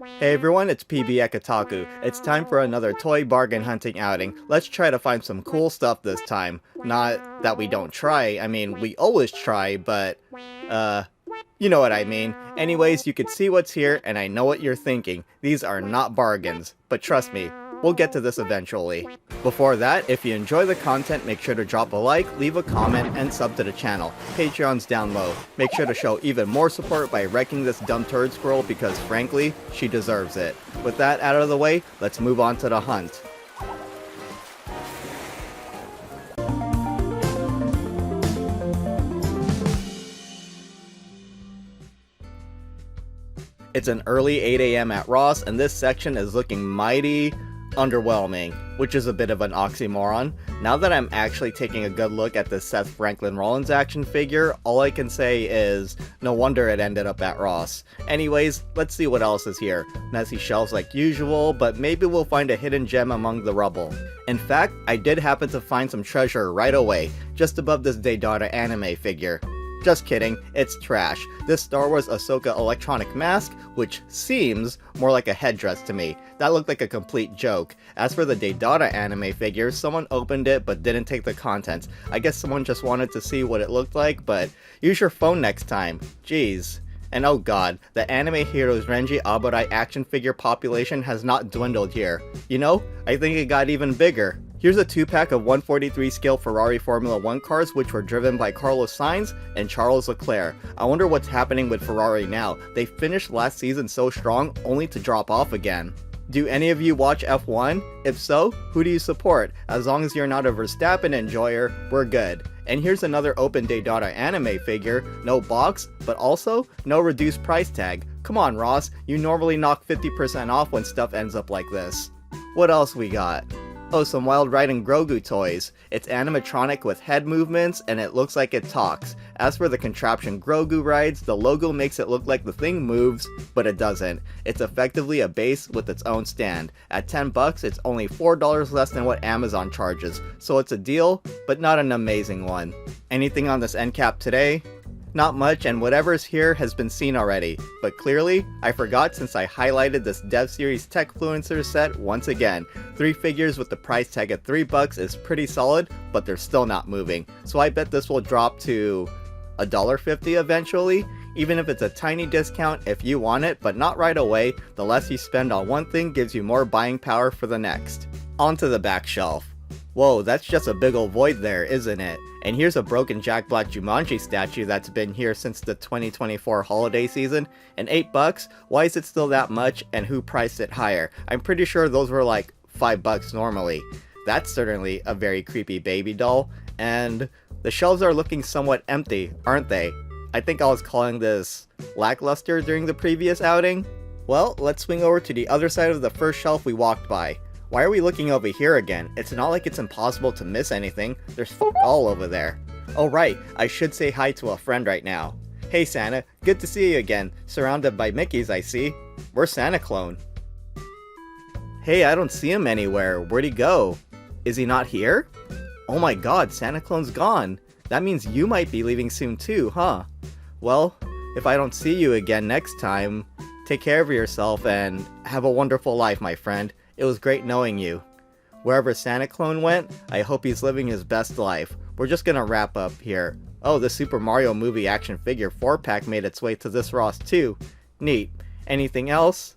Hey everyone, it's PB at Kotaku. It's time for another toy bargain hunting outing. Let's try to find some cool stuff this time. Not that we don't try, I mean, we always try, but, you know what I mean. Anyways, you can see what's here, and I know what you're thinking. These are not bargains, but trust me, we'll get to this eventually. Before that, if you enjoy the content, make sure to drop a like, leave a comment, and sub to the channel. Patreon's down low. Make sure to show even more support by wrecking this dumb turd squirrel because frankly, she deserves it. With that out of the way, let's move on to the hunt. It's an early 8 AM at Ross, and this section is looking mighty underwhelming, which is a bit of an oxymoron. Now that I'm actually taking a good look at this Seth Franklin Rollins action figure, all I can say is, no wonder it ended up at Ross. Anyways, let's see what else is here. Messy shelves like usual, but maybe we'll find a hidden gem among the rubble. In fact, I did happen to find some treasure right away, just above this Daydata anime figure. Just kidding, it's trash. This Star Wars Ahsoka electronic mask, which seems more like a headdress to me. That looked like a complete joke. As for the Daydata anime figure, someone opened it but didn't take the contents. I guess someone just wanted to see what it looked like, but use your phone next time. Jeez. And oh god, the anime heroes Renji Aburai action figure population has not dwindled here. You know, I think it got even bigger. Here's a 2-pack of 143 scale Ferrari Formula 1 cars which were driven by Carlos Sainz and Charles Leclerc. I wonder what's happening with Ferrari now. They finished last season so strong only to drop off again. Do any of you watch F1? If so, who do you support? As long as you're not a Verstappen enjoyer, we're good. And here's another open Daydata anime figure, no box, but also no reduced price tag. Come on Ross, you normally knock 50% off when stuff ends up like this. What else we got? Oh, some Wild Riding Grogu toys. It's animatronic with head movements and it looks like it talks. As for the contraption Grogu rides, the logo makes it look like the thing moves, but it doesn't. It's effectively a base with its own stand. At $10, it's only $4 less than what Amazon charges, so it's a deal, but not an amazing one. Anything on this end cap today? Not much, and whatever's here has been seen already, but clearly, I forgot since I highlighted this Dev Series Techfluencer set once again. 3 figures with the price tag at $3 is pretty solid, but they're still not moving, so I bet this will drop to $1.50 eventually. Even if it's a tiny discount if you want it, but not right away, the less you spend on one thing gives you more buying power for the next. Onto the back shelf. Whoa, that's just a big ol' void there, isn't it? And here's a broken Jack Black Jumanji statue that's been here since the 2024 holiday season. And $8? Why is it still that much, and who priced it higher? I'm pretty sure those were like $5 normally. That's certainly a very creepy baby doll. And the shelves are looking somewhat empty, aren't they? I think I was calling this lackluster during the previous outing. Well, let's swing over to the other side of the first shelf we walked by. Why are we looking over here again? It's not like it's impossible to miss anything. There's all over there. Oh right, I should say hi to a friend right now. Hey Santa, good to see you again. Surrounded by Mickeys I see. Where's Santa Clone? Hey, I don't see him anywhere. Where'd he go? Is he not here? Oh my god, Santa Clone's gone. That means you might be leaving soon too, huh? Well, if I don't see you again next time, take care of yourself and have a wonderful life, my friend. It was great knowing you. Wherever Santa Clone went, I hope he's living his best life. We're just gonna wrap up here. Oh, the Super Mario movie action figure 4-pack made its way to this Ross too. Neat. Anything else?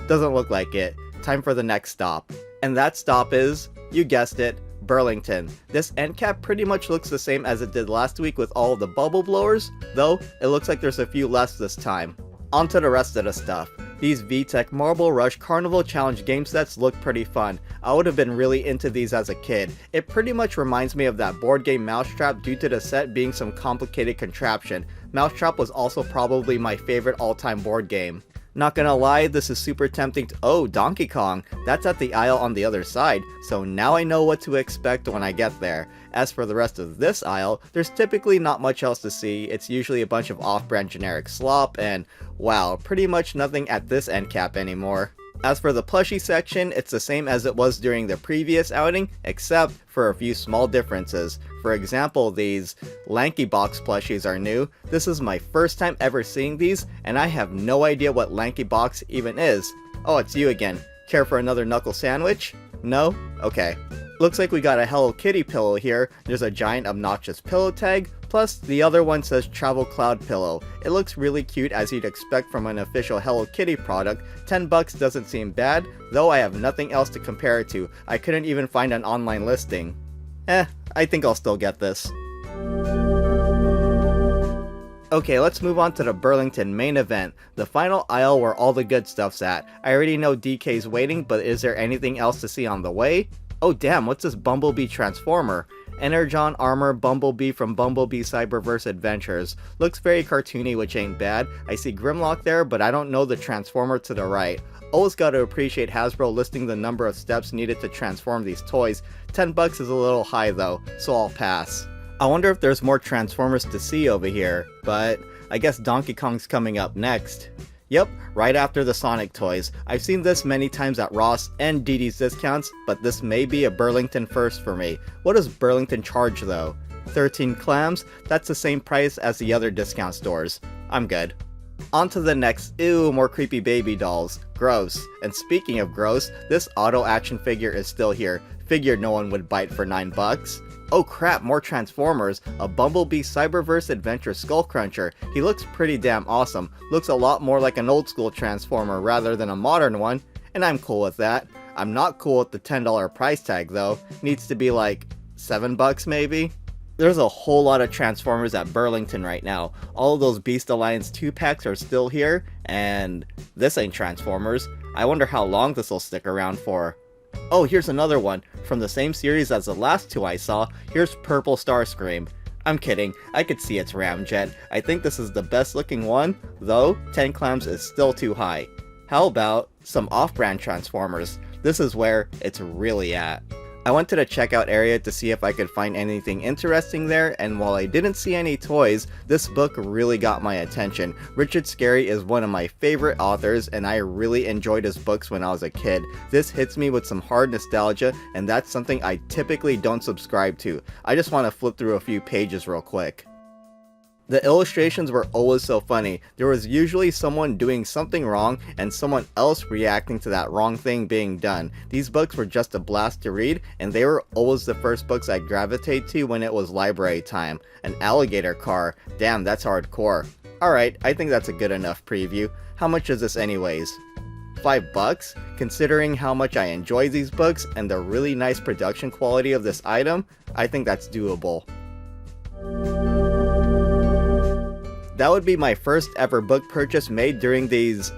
Doesn't look like it. Time for the next stop. And that stop is, you guessed it, Burlington. This end cap pretty much looks the same as it did last week with all of the bubble blowers, though it looks like there's a few less this time. On to the rest of the stuff. These VTech Marble Rush Carnival Challenge game sets look pretty fun. I would have been really into these as a kid. It pretty much reminds me of that board game Mousetrap due to the set being some complicated contraption. Mousetrap was also probably my favorite all-time board game. Not gonna lie, this is super tempting to— oh, Donkey Kong! That's at the aisle on the other side, so now I know what to expect when I get there. As for the rest of this aisle, there's typically not much else to see. It's usually a bunch of off-brand generic slop, and wow, pretty much nothing at this end cap anymore. As for the plushie section, it's the same as it was during the previous outing, except for a few small differences. For example, these Lanky Box plushies are new. This is my first time ever seeing these, and I have no idea what Lanky Box even is. Oh, it's you again. Care for another knuckle sandwich? No? Okay. Looks like we got a Hello Kitty pillow here. There's a giant obnoxious pillow tag, plus the other one says Travel Cloud Pillow. It looks really cute as you'd expect from an official Hello Kitty product. 10 bucks doesn't seem bad, though I have nothing else to compare it to. I couldn't even find an online listing. I think I'll still get this. Okay, let's move on to the Burlington main event, the final aisle where all the good stuff's at. I already know DK's waiting, but is there anything else to see on the way? Oh damn, what's this Bumblebee Transformer? Energon Armor Bumblebee from Bumblebee Cyberverse Adventures. Looks very cartoony, which ain't bad. I see Grimlock there, but I don't know the Transformer to the right. Always gotta appreciate Hasbro listing the number of steps needed to transform these toys. 10 bucks is a little high though, so I'll pass. I wonder if there's more Transformers to see over here, but I guess Donkey Kong's coming up next. Yep, right after the Sonic toys. I've seen this many times at Ross and DD's discounts, but this may be a Burlington first for me. What does Burlington charge though? 13 clams? That's the same price as the other discount stores. I'm good. On to the next. Ew, more creepy baby dolls. Gross. And speaking of gross, this auto action figure is still here. Figured no one would bite for 9 bucks. Oh crap, more Transformers, a Bumblebee Cyberverse Adventure Skull Cruncher. He looks pretty damn awesome, looks a lot more like an old school Transformer rather than a modern one, and I'm cool with that. I'm not cool with the $10 price tag though, needs to be like 7 bucks maybe? There's a whole lot of Transformers at Burlington right now. All of those Beast Alliance 2-packs are still here, and this ain't Transformers. I wonder how long this will stick around for. Oh, here's another one. From the same series as the last two I saw, here's Purple Starscream. I'm kidding, I could see its ramjet. I think this is the best looking one, though 10 clams is still too high. How about some off-brand Transformers? This is where it's really at. I went to the checkout area to see if I could find anything interesting there, and while I didn't see any toys, this book really got my attention. Richard Scarry is one of my favorite authors, and I really enjoyed his books when I was a kid. This hits me with some hard nostalgia, and that's something I typically don't subscribe to. I just want to flip through a few pages real quick. The illustrations were always so funny. There was usually someone doing something wrong and someone else reacting to that wrong thing being done. These books were just a blast to read, and they were always the first books I'd gravitate to when it was library time. An alligator car, damn, that's hardcore. Alright, I think that's a good enough preview. How much is this anyways? 5 bucks? Considering how much I enjoy these books and the really nice production quality of this item, I think that's doable. That would be my first ever book purchase made during these,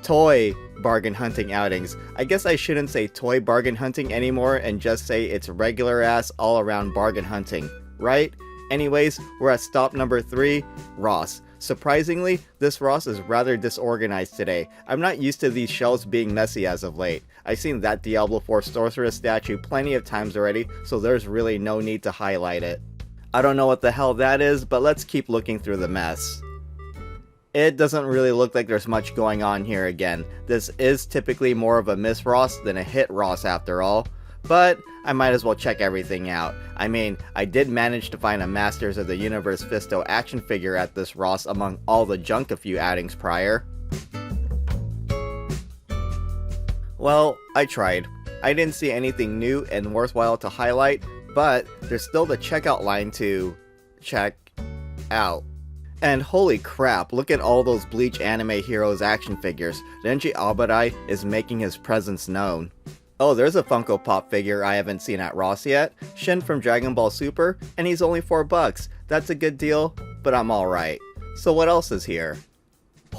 toy bargain hunting outings. I guess I shouldn't say toy bargain hunting anymore and just say it's regular ass all around bargain hunting, right? Anyways, we're at stop number 3, Ross. Surprisingly, this Ross is rather disorganized today. I'm not used to these shelves being messy as of late. I've seen that Diablo 4 Sorceress statue plenty of times already, so there's really no need to highlight it. I don't know what the hell that is, but let's keep looking through the mess. It doesn't really look like there's much going on here again. This is typically more of a miss Ross than a hit Ross after all, but I might as well check everything out. I mean, I did manage to find a Masters of the Universe Fisto action figure at this Ross among all the junk a few outings prior. Well, I tried. I didn't see anything new and worthwhile to highlight, but there's still the checkout line to check out. And holy crap, look at all those Bleach Anime Heroes action figures. Denji Abarai is making his presence known. Oh, there's a Funko Pop figure I haven't seen at Ross yet. Shin from Dragon Ball Super, and he's only 4 bucks. That's a good deal, but I'm alright. So what else is here?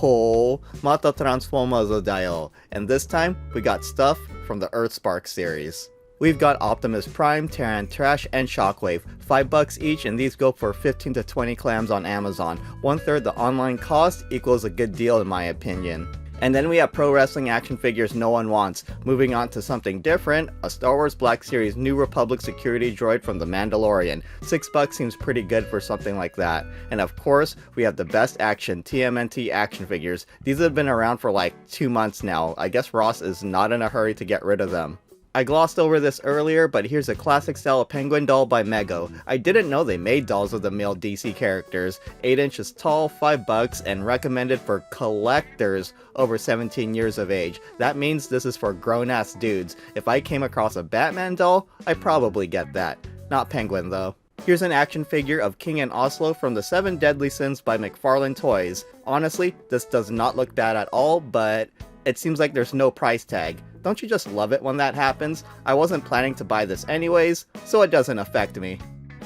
Oh, Mata Transformazo Dayo. And this time, we got stuff from the Earthspark series. We've got Optimus Prime, Terran Trash, and Shockwave. 5 bucks each, and these go for 15 to 20 clams on Amazon. 1/3 the online cost equals a good deal in my opinion. And then we have pro wrestling action figures no one wants. Moving on to something different, a Star Wars Black Series New Republic security droid from The Mandalorian. 6 bucks seems pretty good for something like that. And of course, we have the best action TMNT action figures. These have been around for like 2 months now. I guess Ross is not in a hurry to get rid of them. I glossed over this earlier, but here's a classic style penguin doll by Mego. I didn't know they made dolls of the male DC characters. 8 inches tall, $5, and recommended for collectors over 17 years of age. That means this is for grown-ass dudes. If I came across a Batman doll, I'd probably get that. Not penguin though. Here's an action figure of King and Oslo from the 7 Deadly Sins by McFarlane Toys. Honestly, this does not look bad at all, but it seems like there's no price tag. Don't you just love it when that happens? I wasn't planning to buy this anyways, so it doesn't affect me.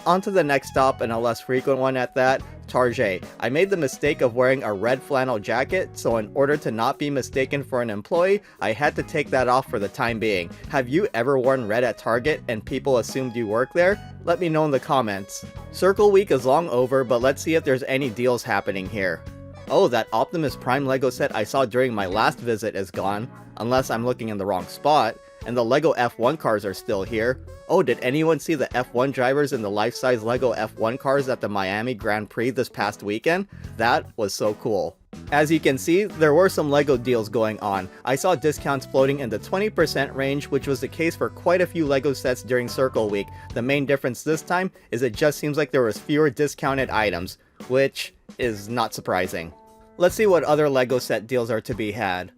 On to the next stop, and a less frequent one at that, Target. I made the mistake of wearing a red flannel jacket, so in order to not be mistaken for an employee, I had to take that off for the time being. Have you ever worn red at Target and people assumed you work there? Let me know in the comments. Circle Week is long over, but let's see if there's any deals happening here. Oh, that Optimus Prime Lego set I saw during my last visit is gone, unless I'm looking in the wrong spot, and the Lego F1 cars are still here. Oh, did anyone see the F1 drivers in the life-size Lego F1 cars at the Miami Grand Prix this past weekend? That was so cool. As you can see, there were some Lego deals going on. I saw discounts floating in the 20% range, which was the case for quite a few Lego sets during Circle Week. The main difference this time is it just seems like there was fewer discounted items, which is not surprising. Let's see what other Lego set deals are to be had.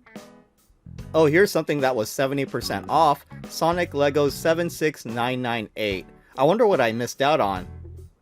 Oh, here's something that was 70% off, Sonic Lego 76998. I wonder what I missed out on.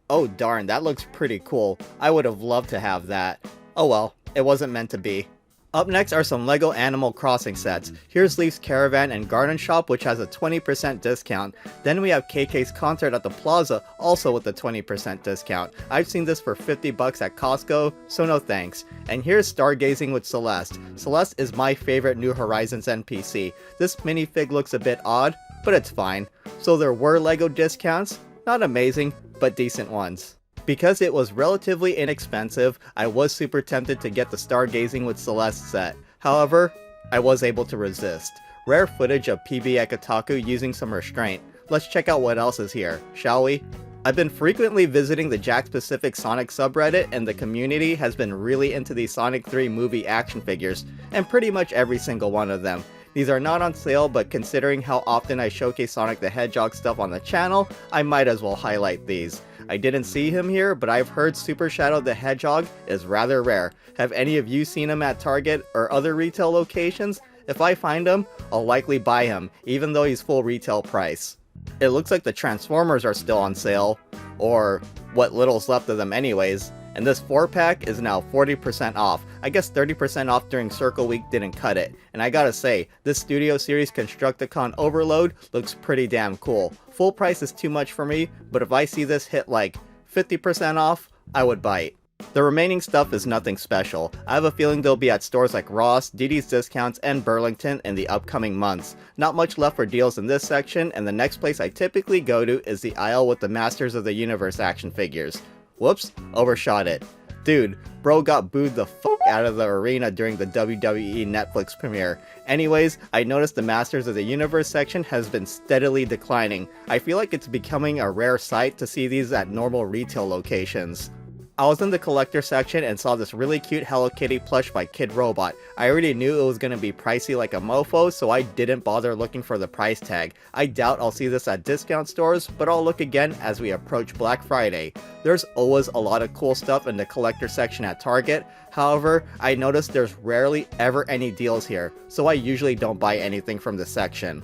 Oh darn, that looks pretty cool. I would have loved to have that. Oh well, it wasn't meant to be. Up next are some Lego Animal Crossing sets. Here's Leaf's Caravan and Garden Shop, which has a 20% discount. Then we have KK's Concert at the Plaza, also with a 20% discount. I've seen this for $50 at Costco, so no thanks. And here's Stargazing with Celeste. Celeste is my favorite New Horizons NPC. This minifig looks a bit odd, but it's fine. So there were Lego discounts, not amazing, but decent ones. Because it was relatively inexpensive, I was super tempted to get the Stargazing with Celeste set. However, I was able to resist. Rare footage of PB Ekataku using some restraint. Let's check out what else is here, shall we? I've been frequently visiting the Jack Pacific Sonic subreddit, and the community has been really into these Sonic 3 movie action figures, and pretty much every single one of them. These are not on sale, but considering how often I showcase Sonic the Hedgehog stuff on the channel, I might as well highlight these. I didn't see him here, but I've heard Super Shadow the Hedgehog is rather rare. Have any of you seen him at Target or other retail locations? If I find him, I'll likely buy him, even though he's full retail price. It looks like the Transformers are still on sale, or what little's left of them anyways, and this 4-pack is now 40% off. I guess 30% off during Circle Week didn't cut it, and I gotta say, this Studio Series Constructicon Overload looks pretty damn cool. Full price is too much for me, but if I see this hit like 50% off, I would bite. The remaining stuff is nothing special. I have a feeling they'll be at stores like Ross, DD's Discounts, and Burlington in the upcoming months. Not much left for deals in this section, and the next place I typically go to is the aisle with the Masters of the Universe action figures. Whoops, overshot it. Dude, bro got booed the fuck out of the arena during the WWE Netflix premiere. Anyways, I noticed the Masters of the Universe section has been steadily declining. I feel like it's becoming a rare sight to see these at normal retail locations. I was in the collector section and saw this really cute Hello Kitty plush by Kid Robot. I already knew it was going to be pricey like a mofo, so I didn't bother looking for the price tag. I doubt I'll see this at discount stores, but I'll look again as we approach Black Friday. There's always a lot of cool stuff in the collector section at Target. However, I noticed there's rarely ever any deals here, so I usually don't buy anything from this section.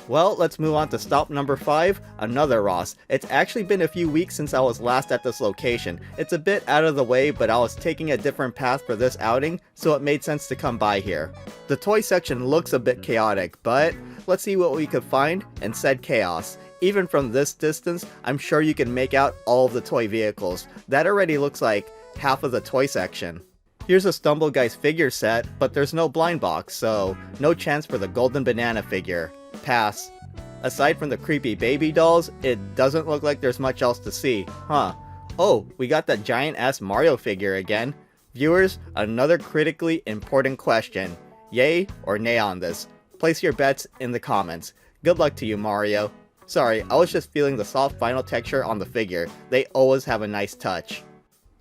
Well, let's move on to stop number 5, another Ross. It's actually been a few weeks since I was last at this location. It's a bit out of the way, but I was taking a different path for this outing, so it made sense to come by here. The toy section looks a bit chaotic, but let's see what we could find in said chaos. Even from this distance, I'm sure you can make out all of the toy vehicles. That already looks like half of the toy section. Here's a Stumble Guys figure set, but there's no blind box, so no chance for the golden banana figure. Pass. Aside from the creepy baby dolls, it doesn't look like there's much else to see, huh? Oh, we got that giant ass Mario figure again. Viewers, another critically important question. Yay or nay on this? Place your bets in the comments. Good luck to you, Mario. Sorry, I was just feeling the soft vinyl texture on the figure. They always have a nice touch.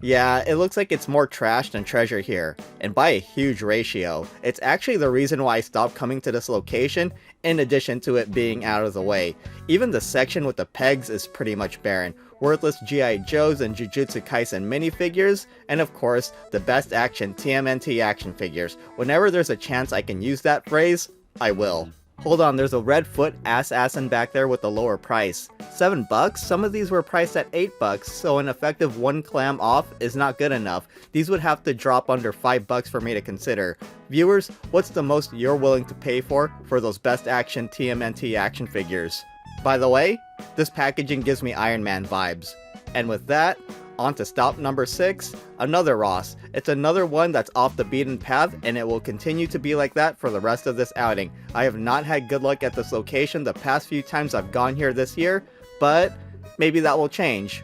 Yeah, it looks like it's more trash than treasure here, and by a huge ratio. It's actually the reason why I stopped coming to this location, in addition to it being out of the way. Even the section with the pegs is pretty much barren. Worthless G.I. Joes and Jujutsu Kaisen minifigures, and of course, the best action TMNT action figures. Whenever there's a chance I can use that phrase, I will. Hold on, there's a red foot assassin back there with a lower price. $7? Some of these were priced at $8, so an effective 1 clam off is not good enough. These would have to drop under $5 for me to consider. Viewers, what's the most you're willing to pay for those best action TMNT action figures? By the way, this packaging gives me Iron Man vibes. And with that, on to stop number 6, another Ross. It's another one that's off the beaten path, and it will continue to be like that for the rest of this outing. I have not had good luck at this location the past few times I've gone here this year, but maybe that will change.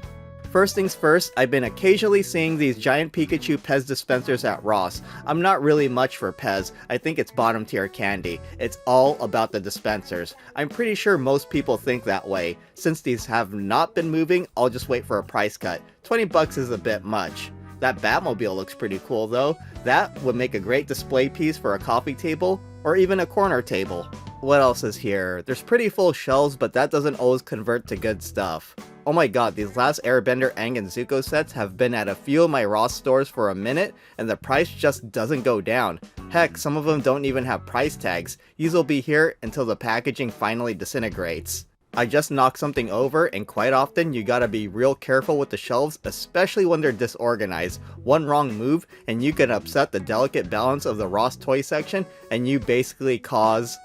First things first, I've been occasionally seeing these giant Pikachu Pez dispensers at Ross. I'm not really much for Pez, I think it's bottom tier candy. It's all about the dispensers. I'm pretty sure most people think that way. Since these have not been moving, I'll just wait for a price cut. $20 is a bit much. That Batmobile looks pretty cool though. That would make a great display piece for a coffee table, or even a corner table. What else is here? There's pretty full shelves, but that doesn't always convert to good stuff. Oh my god, these last Airbender Aang and Zuko sets have been at a few of my Ross stores for a minute, and the price just doesn't go down. Heck, some of them don't even have price tags. These will be here until the packaging finally disintegrates. I just knocked something over, and quite often you gotta be real careful with the shelves, especially when they're disorganized. One wrong move, and you can upset the delicate balance of the Ross toy section, and you basically cause...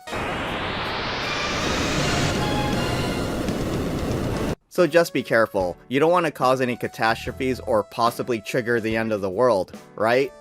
So just be careful. You don't want to cause any catastrophes or possibly trigger the end of the world, right?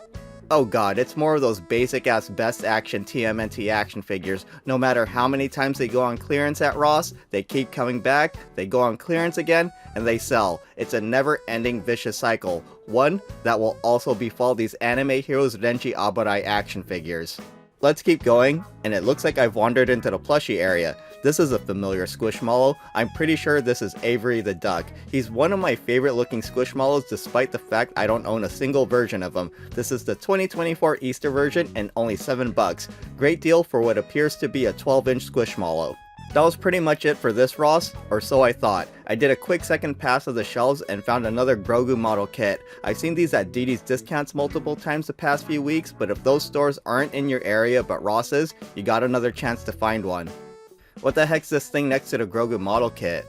Oh god, it's more of those basic ass best action TMNT action figures. No matter how many times they go on clearance at Ross, they keep coming back, they go on clearance again, and they sell. It's a never ending vicious cycle. One that will also befall these anime heroes Renji Abarai action figures. Let's keep going, and it looks like I've wandered into the plushie area. This is a familiar Squishmallow. I'm pretty sure this is Avery the Duck. He's one of my favorite looking Squishmallows despite the fact I don't own a single version of him. This is the 2024 Easter version and only $7. Great deal for what appears to be a 12-inch Squishmallow. That was pretty much it for this Ross, or so I thought. I did a quick second pass of the shelves and found another Grogu model kit. I've seen these at DD's discounts multiple times the past few weeks, but if those stores aren't in your area but Ross is, you got another chance to find one. What the heck's this thing next to the Grogu model kit?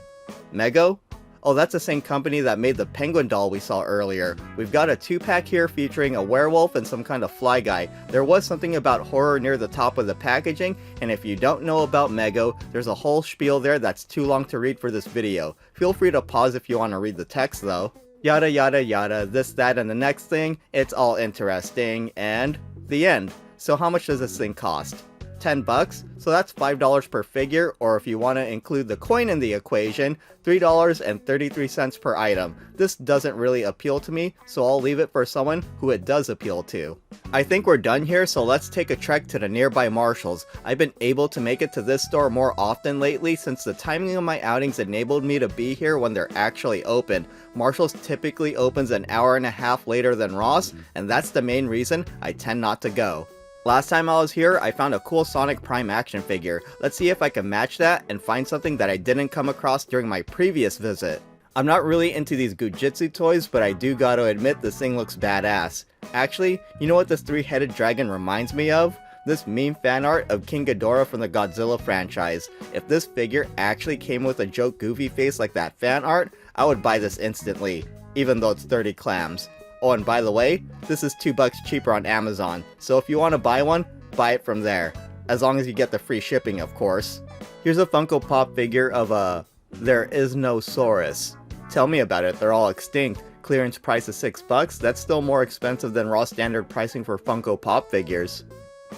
Mego? Oh, that's the same company that made the penguin doll we saw earlier. We've got a 2-pack here featuring a werewolf and some kind of fly guy. There was something about horror near the top of the packaging, and if you don't know about Mego, there's a whole spiel there that's too long to read for this video. Feel free to pause if you want to read the text though. Yada yada yada, this, that, and the next thing, it's all interesting, and the end. So how much does this thing cost? $10, so that's $5 per figure, or if you want to include the coin in the equation, $3.33 per item. This doesn't really appeal to me, so I'll leave it for someone who it does appeal to. I think we're done here, so let's take a trek to the nearby Marshalls. I've been able to make it to this store more often lately since the timing of my outings enabled me to be here when they're actually open. Marshalls typically opens an hour and a half later than Ross, and that's the main reason I tend not to go. Last time I was here, I found a cool Sonic Prime action figure. Let's see if I can match that and find something that I didn't come across during my previous visit. I'm not really into these Gujitsu toys, but I do gotta admit this thing looks badass. Actually, you know what this 3-headed dragon reminds me of? This meme fan art of King Ghidorah from the Godzilla franchise. If this figure actually came with a joke goofy face like that fan art, I would buy this instantly, even though it's 30 clams. Oh, and by the way, this is $2 cheaper on Amazon, so if you want to buy one, buy it from there. As long as you get the free shipping, of course. Here's a Funko Pop figure of a There Is No Saurus. Tell me about it, they're all extinct. Clearance price is $6, that's still more expensive than raw standard pricing for Funko Pop figures.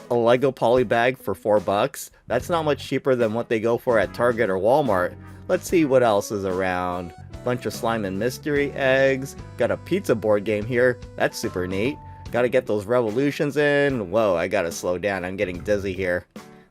A Lego Poly bag for $4, that's not much cheaper than what they go for at Target or Walmart. Let's see what else is around. Bunch of slime and mystery eggs. Got a pizza board game here. That's super neat. Gotta get those revolutions in. Whoa, I gotta slow down. I'm getting dizzy here.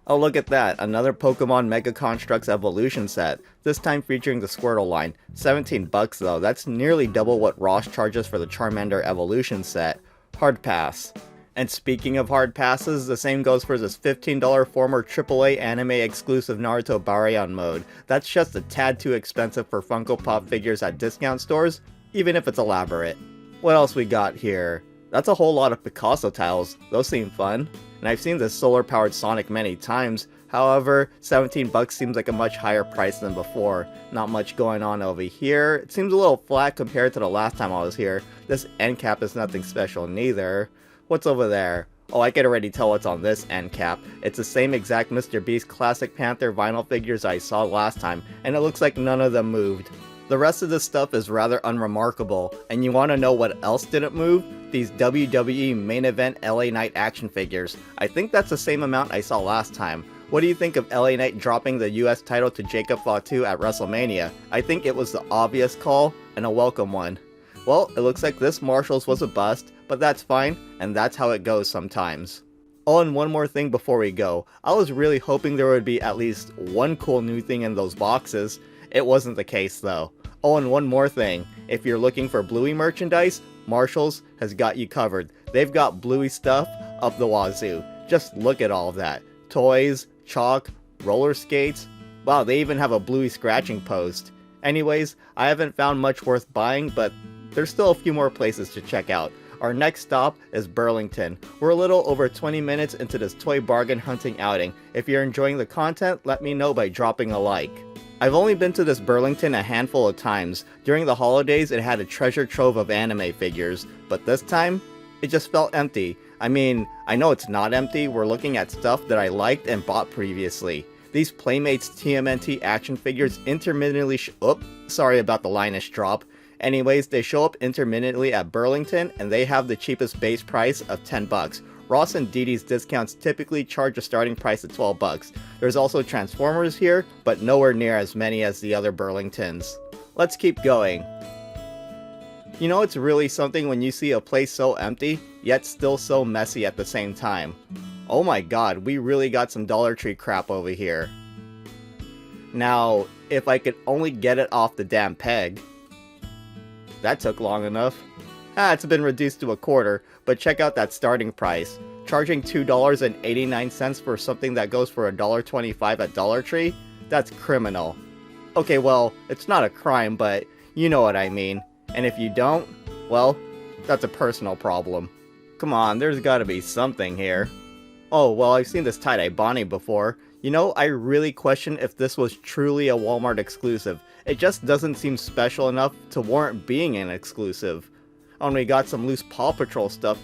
Oh, look at that, another Pokemon Mega Constructs Evolution set, this time featuring the Squirtle line. 17 bucks though, that's nearly double what Ross charges for the Charmander Evolution set. Hard pass. And speaking of hard passes, the same goes for this $15 former AAA anime exclusive Naruto Baryon mode. That's just a tad too expensive for Funko Pop figures at discount stores, even if it's elaborate. What else we got here? That's a whole lot of Picasso tiles, those seem fun. And I've seen this solar powered Sonic many times, however, 17 bucks seems like a much higher price than before. Not much going on over here, it seems a little flat compared to the last time I was here. This end cap is nothing special neither. What's over there? Oh, I can already tell what's on this end cap. It's the same exact Mr. Beast Classic Panther vinyl figures I saw last time, and it looks like none of them moved. The rest of this stuff is rather unremarkable, and you want to know what else didn't move? These WWE Main Event LA Knight action figures. I think that's the same amount I saw last time. What do you think of LA Knight dropping the US title to Jacob Fatu at WrestleMania? I think it was the obvious call, and a welcome one. Well, it looks like this Marshalls was a bust, but that's fine, and that's how it goes sometimes. Oh, and one more thing before we go. I was really hoping there would be at least one cool new thing in those boxes. It wasn't the case though. Oh, and one more thing. If you're looking for Bluey merchandise, Marshalls has got you covered. They've got Bluey stuff up the wazoo. Just look at all of that. Toys, chalk, roller skates. Wow, they even have a Bluey scratching post. Anyways, I haven't found much worth buying, but there's still a few more places to check out. Our next stop is Burlington. We're a little over 20 minutes into this toy bargain hunting outing. If you're enjoying the content, let me know by dropping a like. I've only been to this Burlington a handful of times. During the holidays, it had a treasure trove of anime figures, but this time, it just felt empty. I mean, I know it's not empty, we're looking at stuff that I liked and bought previously. These Playmates TMNT action figures intermittently sorry about the Linus drop. Anyways, they show up intermittently at Burlington, and they have the cheapest base price of 10 bucks. Ross and DD's discounts typically charge a starting price of 12 bucks. There's also Transformers here, but nowhere near as many as the other Burlingtons. Let's keep going. You know, it's really something when you see a place so empty, yet still so messy at the same time. Oh my god, we really got some Dollar Tree crap over here. Now, if I could only get it off the damn peg. That took long enough. It's been reduced to a quarter, but check out that starting price. Charging $2.89 for something that goes for $1.25 at Dollar Tree? That's criminal. Okay, well, it's not a crime, but you know what I mean. And if you don't, well, that's a personal problem. Come on, there's gotta be something here. Oh, well, I've seen this tie-dye Bonnie before. You know, I really question if this was truly a Walmart exclusive. It just doesn't seem special enough to warrant being an exclusive. Oh, and we got some loose Paw Patrol stuff.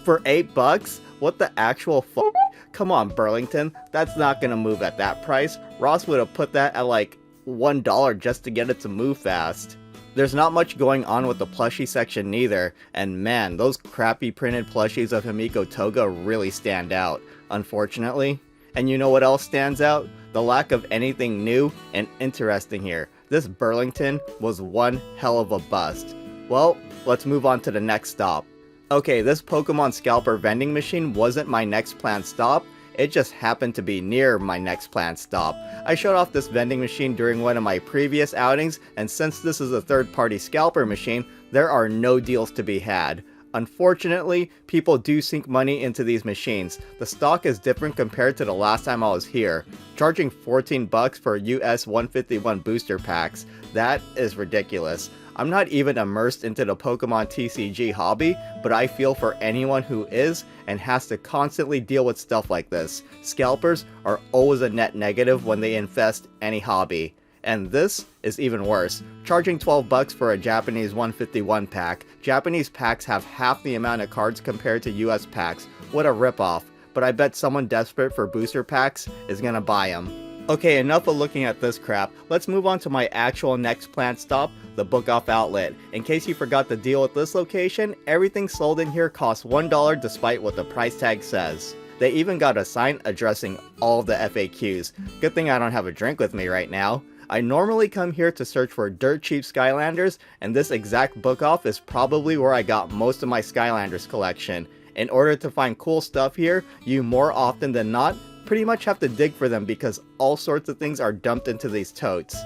For 8 bucks? What the actual fuck? Come on, Burlington, that's not gonna move at that price. Ross would have put that at like $1 just to get it to move fast. There's not much going on with the plushie section neither, and man, those crappy printed plushies of Himiko Toga really stand out, unfortunately. And you know what else stands out? The lack of anything new and interesting here. This Burlington was one hell of a bust. Well, let's move on to the next stop. Okay, this Pokemon Scalper vending machine wasn't my next planned stop, it just happened to be near my next planned stop. I showed off this vending machine during one of my previous outings, and since this is a third-party Scalper machine, there are no deals to be had. Unfortunately, people do sink money into these machines. The stock is different compared to the last time I was here. Charging 14 bucks for US 151 booster packs, that is ridiculous. I'm not even immersed into the Pokemon TCG hobby, but I feel for anyone who is and has to constantly deal with stuff like this. Scalpers are always a net negative when they infest any hobby. And this is even worse. Charging 12 bucks for a Japanese 151 pack. Japanese packs have half the amount of cards compared to US packs. What a ripoff. But I bet someone desperate for booster packs is gonna buy them. Okay, enough of looking at this crap. Let's move on to my actual next planned stop, the Book Off Outlet. In case you forgot the deal with this location, everything sold in here costs $1 despite what the price tag says. They even got a sign addressing all of the FAQs. Good thing I don't have a drink with me right now. I normally come here to search for dirt cheap Skylanders, and this exact book off is probably where I got most of my Skylanders collection. In order to find cool stuff here, you more often than not pretty much have to dig for them because all sorts of things are dumped into these totes.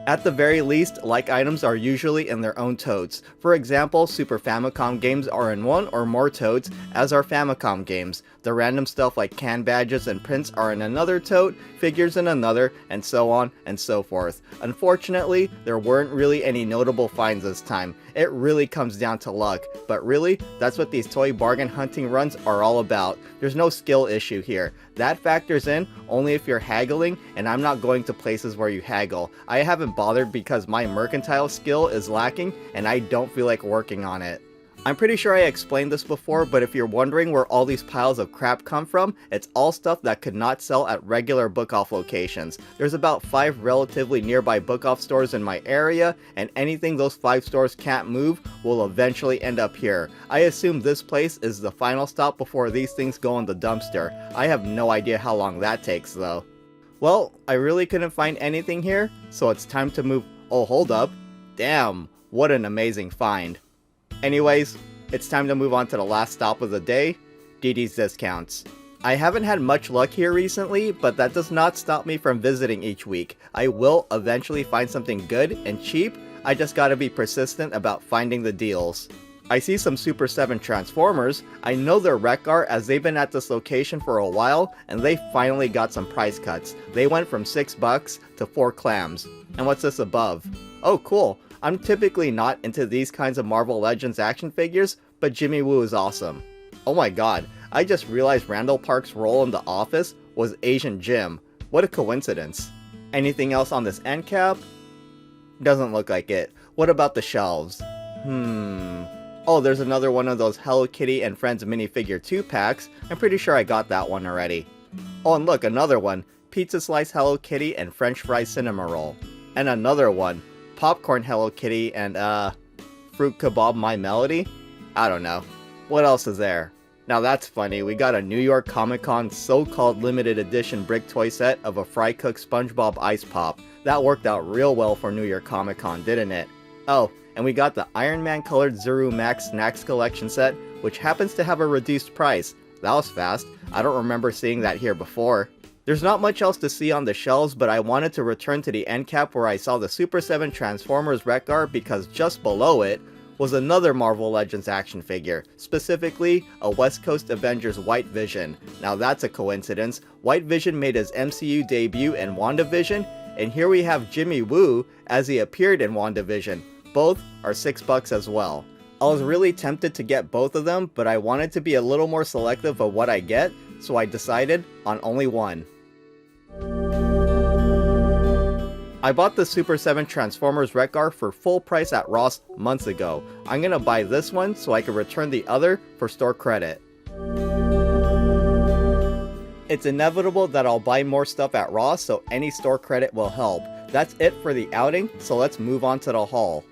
At the very least, like items are usually in their own totes. For example, Super Famicom games are in one or more totes, as are Famicom games. The random stuff like can badges and prints are in another tote, figures in another, and so on and so forth. Unfortunately, there weren't really any notable finds this time. It really comes down to luck, but really, that's what these toy bargain hunting runs are all about. There's no skill issue here. That factors in only if you're haggling, and I'm not going to places where you haggle. I haven't bothered because my mercantile skill is lacking and I don't feel like working on it. I'm pretty sure I explained this before, but if you're wondering where all these piles of crap come from, it's all stuff that could not sell at regular book-off locations. There's about 5 relatively nearby book-off stores in my area, and anything those 5 stores can't move will eventually end up here. I assume this place is the final stop before these things go in the dumpster. I have no idea how long that takes though. Well, I really couldn't find anything here, so it's time to move. Oh, hold up. Damn, what an amazing find. Anyways, it's time to move on to the last stop of the day, DD's Discounts. I haven't had much luck here recently, but that does not stop me from visiting each week. I will eventually find something good and cheap, I just gotta be persistent about finding the deals. I see some Super 7 Transformers. I know they're Wreck-Gar as they've been at this location for a while, and they finally got some price cuts. They went from $6 to 4 clams. And what's this above? Oh cool. I'm typically not into these kinds of Marvel Legends action figures, but Jimmy Woo is awesome. Oh my god, I just realized Randall Park's role in The Office was Asian Jim. What a coincidence. Anything else on this end cap? Doesn't look like it. What about the shelves? Oh, there's another one of those Hello Kitty and Friends minifigure 2-packs. I'm pretty sure I got that one already. Oh, and look, another one. Pizza Slice Hello Kitty and French Fry Cinema Roll. And another one. Popcorn Hello Kitty and, Fruit Kebab My Melody? I don't know. What else is there? Now that's funny, we got a New York Comic Con so-called limited edition brick toy set of a Fry Cook SpongeBob Ice Pop. That worked out real well for New York Comic Con, didn't it? Oh, and we got the Iron Man colored Zuru Max Snacks Collection set, which happens to have a reduced price. That was fast. I don't remember seeing that here before. There's not much else to see on the shelves, but I wanted to return to the end cap where I saw the Super 7 Transformers Wreck-Gar because just below it was another Marvel Legends action figure, specifically a West Coast Avengers White Vision. Now that's a coincidence. White Vision made his MCU debut in WandaVision, and here we have Jimmy Woo as he appeared in WandaVision. Both are $6 as well. I was really tempted to get both of them, but I wanted to be a little more selective of what I get, so I decided on only one. I bought the Super 7 Transformers Wreck-Gar for full price at Ross months ago. I'm gonna buy this one so I can return the other for store credit. It's inevitable that I'll buy more stuff at Ross, so any store credit will help. That's it for the outing, so let's move on to the haul.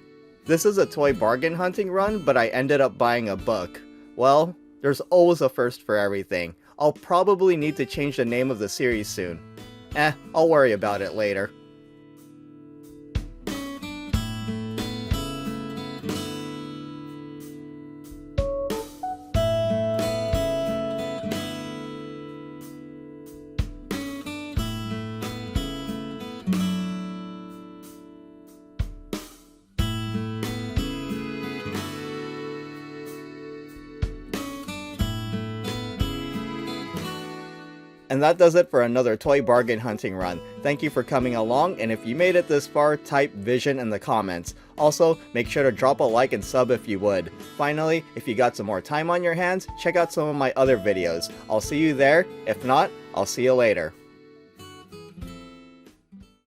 This is a toy bargain hunting run, but I ended up buying a book. Well, there's always a first for everything. I'll probably need to change the name of the series soon. I'll worry about it later. And that does it for another toy bargain hunting run. Thank you for coming along, and if you made it this far, type Vision in the comments. Also, make sure to drop a like and sub if you would. Finally, if you got some more time on your hands, check out some of my other videos. I'll see you there. If not, I'll see you later.